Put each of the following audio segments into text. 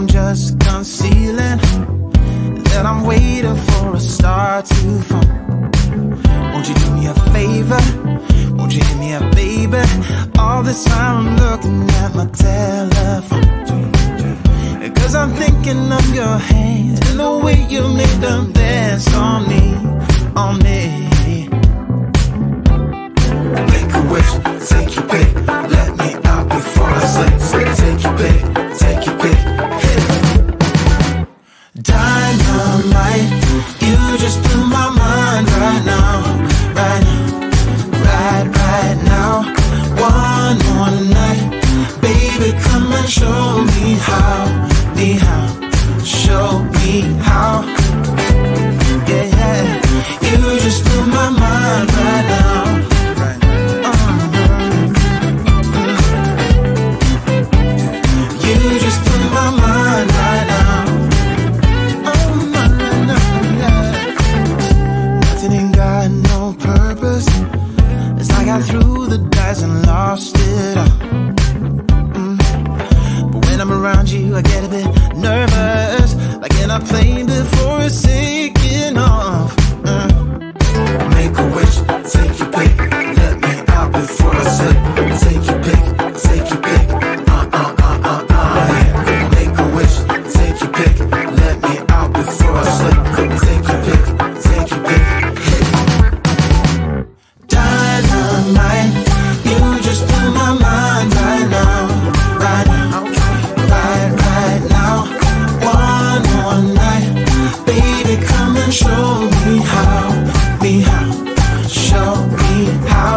I'm just concealing that I'm waiting for a star to fall. Won't you do me a favor? Won't you hit me up, baby? All this time I'm looking at my telephone, 'cause I'm thinking of your hands and the way you make them dance on me, on me. Make a wish, take your pick, let me out before I sleep. Take your pick, take your pick, hit it. Dynamite, you just blew my mind right now, right now, right now. One more night, baby, come and show me how, show me how. Yeah, yeah, you just blew my mind right now. You just blew my mind right now. Oh, no, no, yeah. Nothing ain't got no purpose. It's like I threw the dice and lost it all. But when I'm around you, I get a bit nervous, like in a plane before it's taking off. Make a wish, take your pick, let me out before I slip. Take your pick, take your pick. Make a wish, take your pick, let me out before I slip. Take your pick, take your pick. Dynamite, you just blew my mind right now, right now, right now. One more night, baby, come and show me how, show me how.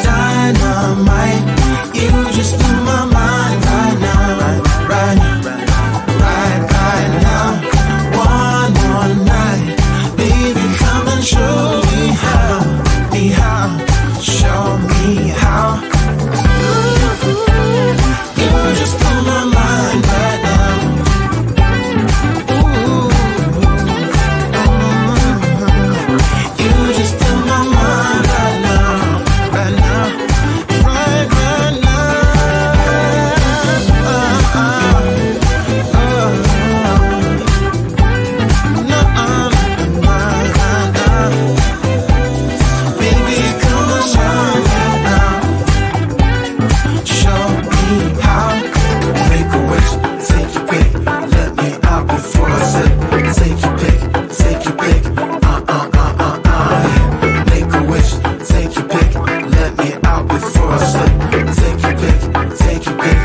Dynamite, you just blew my mind right now, right now. One more night, baby, come and show me how, show me how. You just blew my mind right now. Ooh. You just blew my mind right now, right now, right now. Baby, come and show me now, show me how. Make a wish, take your pick, let me out before I slip. Take your pick, take your pick. Make a wish, take your pick, let me out before I slip. Take your pick, take your pick.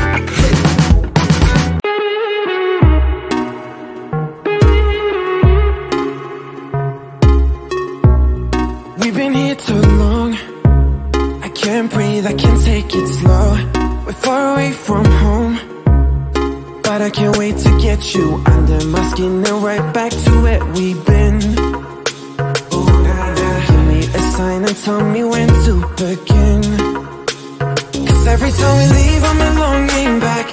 We've been here too long. I can't breathe, I can't take it slow. We're far away from home, but I can't wait to get you under my skin and right back to where we've been. Ooh, nah, nah. Give me a sign and tell me when to begin. 'Cause every time we leave, I'm longing back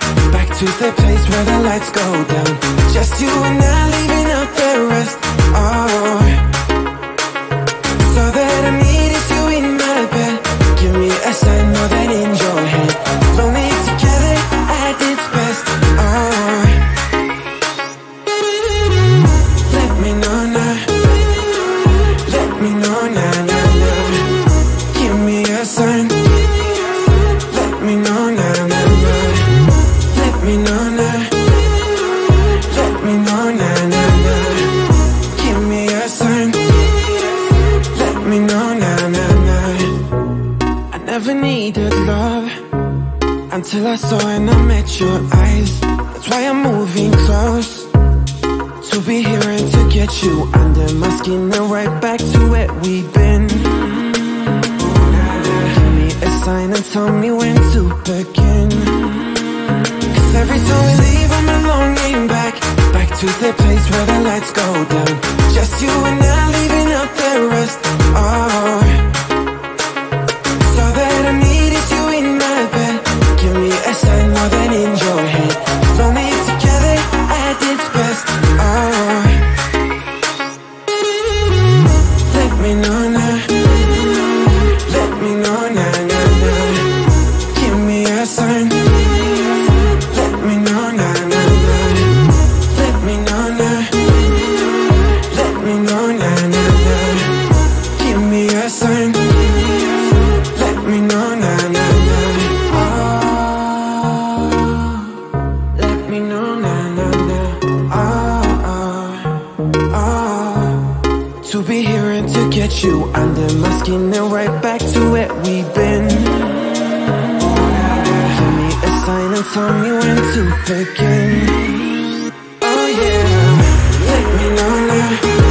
to the place where the lights go down. Just you and I leaving out the rest. Oh, so that I needed you in my bed. Give me a sign more than in your head. Lonely together at its best. Oh, let me know now. Let me know now, now, now. Give me a sign. Let me know now, now, now. Let me know now. Let me know now, now, now. Give me a sign. Let me know now, now, now. I never needed love until I saw and I met your eyes. That's why I'm moving close, to be here and to get you under my skin and right back to where we've been. Give me a sign and tell me when to begin. 'Cause every time we leave, I'm longing back to the place where the lights go down. Just you and I leaving out the rest. Oh, so that I needed you in my bed. Give me a sign more than in your head. Lonely together at its best. Oh, let me know now. Let me know now, now, now. Give me a sign. Let me know now, now, now. you under my skin and right back to where we've been. Give me a sign and tell me when to begin. Oh yeah, take me longer.